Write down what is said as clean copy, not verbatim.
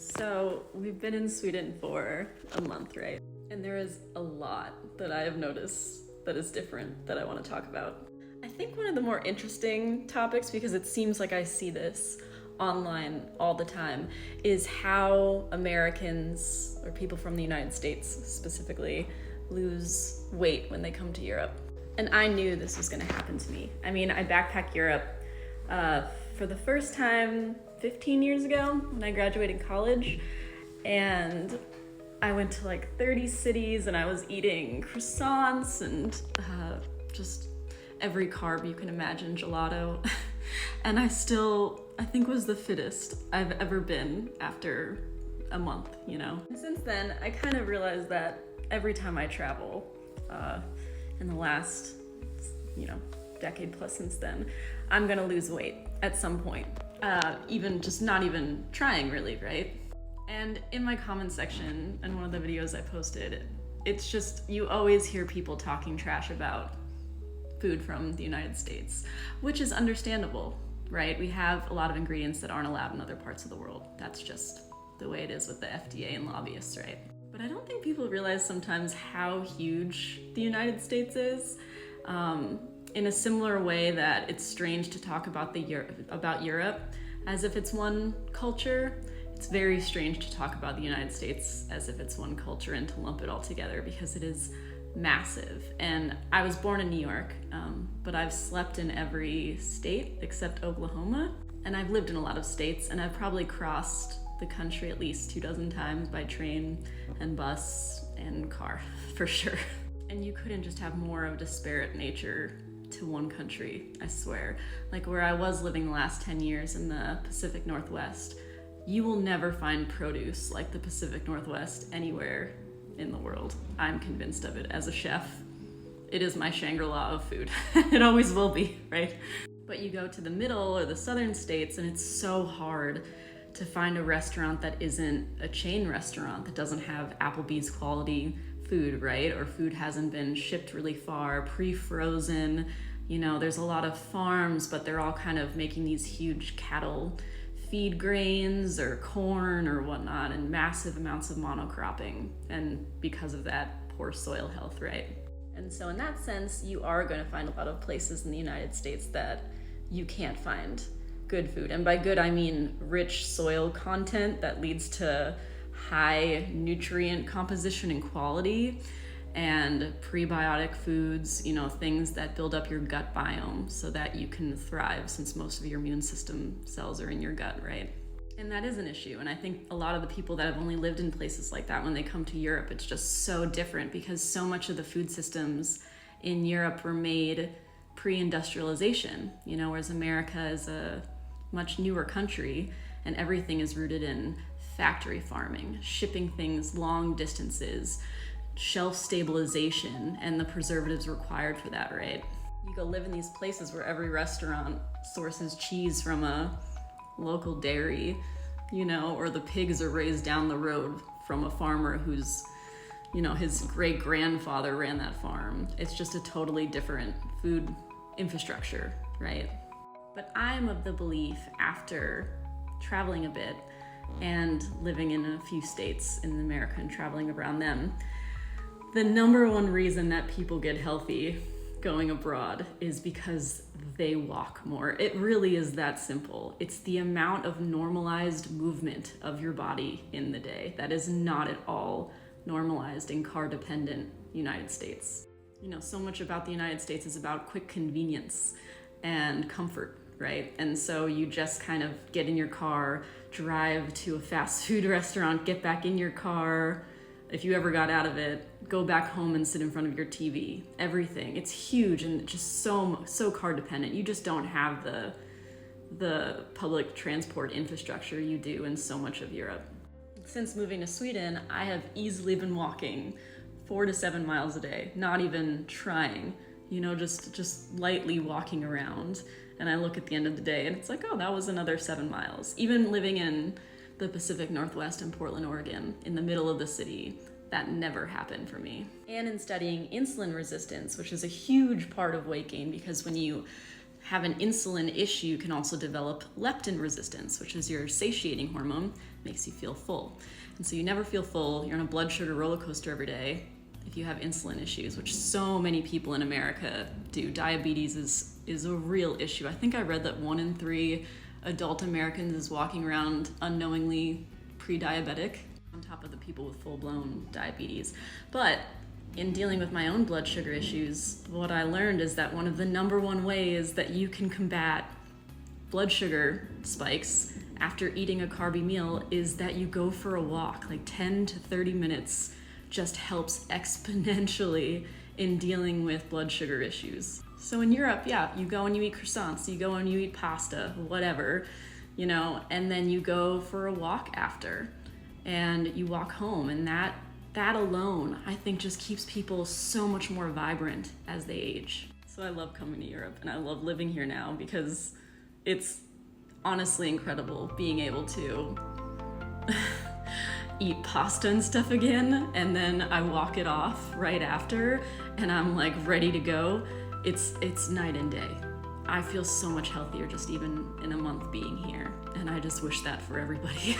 So we've been in Sweden for a month, right? And there is a lot that I have noticed that is different that I want to talk about. I think one of the more interesting topics, because it seems like I see this online all the time, is how Americans, or people from the United States specifically, lose weight when they come to Europe. And I knew this was going to happen to me. I mean, I backpacked Europe for the first time 15 years ago when I graduated college, and I went to like 30 cities and I was eating croissants and just every carb you can imagine, gelato. And I think was the fittest I've ever been after a month, you know? And since then, I kind of realized that every time I travel, in the last, decade plus since then, I'm gonna lose weight at some point. Even just not even trying really, right? And in my comment section, in one of the videos I posted, it's just, you always hear people talking trash about food from the United States, which is understandable, right? We have a lot of ingredients that aren't allowed in other parts of the world. That's just the way it is with the FDA and lobbyists, right? But I don't think people realize sometimes how huge the United States is. In a similar way that it's strange to talk about Europe as if it's one culture, it's very strange to talk about the United States as if it's one culture and to lump it all together, because it is massive. And I was born in New York, but I've slept in every state except Oklahoma, and I've lived in a lot of states, and I've probably crossed the country at least 24 times by train and bus and car, for sure. And you couldn't just have more of a disparate nature to one country, I swear. Like where I was living the last 10 years in the Pacific Northwest, you will never find produce like the Pacific Northwest anywhere in the world. I'm convinced of it as a chef. It is my Shangri-La of food. It always will be, right? But you go to the middle or the southern states and it's so hard to find a restaurant that isn't a chain restaurant, that doesn't have Applebee's quality food, right? Or food hasn't been shipped really far, pre-frozen. There's a lot of farms, but they're all kind of making these huge cattle feed grains or corn or whatnot, and massive amounts of monocropping. And because of that, poor soil health, right? And so in that sense, you are going to find a lot of places in the United States that you can't find good food. And by good, I mean rich soil content that leads to high nutrient composition and quality, and prebiotic foods, things that build up your gut biome so that you can thrive, since most of your immune system cells are in your gut, right? And that is an issue. And I think a lot of the people that have only lived in places like that, when they come to Europe, it's just so different, because so much of the food systems in Europe were made pre-industrialization, whereas America is a much newer country and everything is rooted in factory farming, shipping things long distances, shelf stabilization, and the preservatives required for that, right? You go live in these places where every restaurant sources cheese from a local dairy, or the pigs are raised down the road from a farmer who's, his great-grandfather ran that farm. It's just a totally different food infrastructure, right? But I'm of the belief, after traveling a bit and living in a few states in America and traveling around them, the number one reason that people get healthy going abroad is because they walk more. It really is that simple. It's the amount of normalized movement of your body in the day that is not at all normalized in car-dependent United States. So much about the United States is about quick convenience and comfort, right? And so you just kind of get in your car, drive to a fast food restaurant, get back in your car, if you ever got out of it, go back home and sit in front of your TV. Everything. It's huge and just so car dependent. You just don't have the public transport infrastructure you do in so much of Europe. Since moving to Sweden, I have easily been walking 4 to 7 miles a day, not even trying, just lightly walking around. And I look at the end of the day and it's like, oh, that was another 7 miles. Even living in the Pacific Northwest in Portland, Oregon, in the middle of the city, that never happened for me. And in studying insulin resistance, which is a huge part of weight gain, because when you have an insulin issue can also develop leptin resistance, which is your satiating hormone, makes you feel full. And so you never feel full, you're on a blood sugar roller coaster every day if you have insulin issues, which so many people in America do. Diabetes is a real issue. I think I read that 1 in 3 adult Americans is walking around unknowingly pre-diabetic, on top of the people with full-blown diabetes. But in dealing with my own blood sugar issues, what I learned is that one of the #1 ways that you can combat blood sugar spikes after eating a carby meal is that you go for a walk. Like 10 to 30 minutes just helps exponentially in dealing with blood sugar issues. So in Europe, yeah, you go and you eat croissants, you go and you eat pasta, whatever, you know, and then you go for a walk after and you walk home, and that alone, I think, just keeps people so much more vibrant as they age. So I love coming to Europe and I love living here now because it's honestly incredible being able to eat pasta and stuff again, and then I walk it off right after and I'm like ready to go. It's night and day. I feel so much healthier just even in a month being here, and I just wish that for everybody.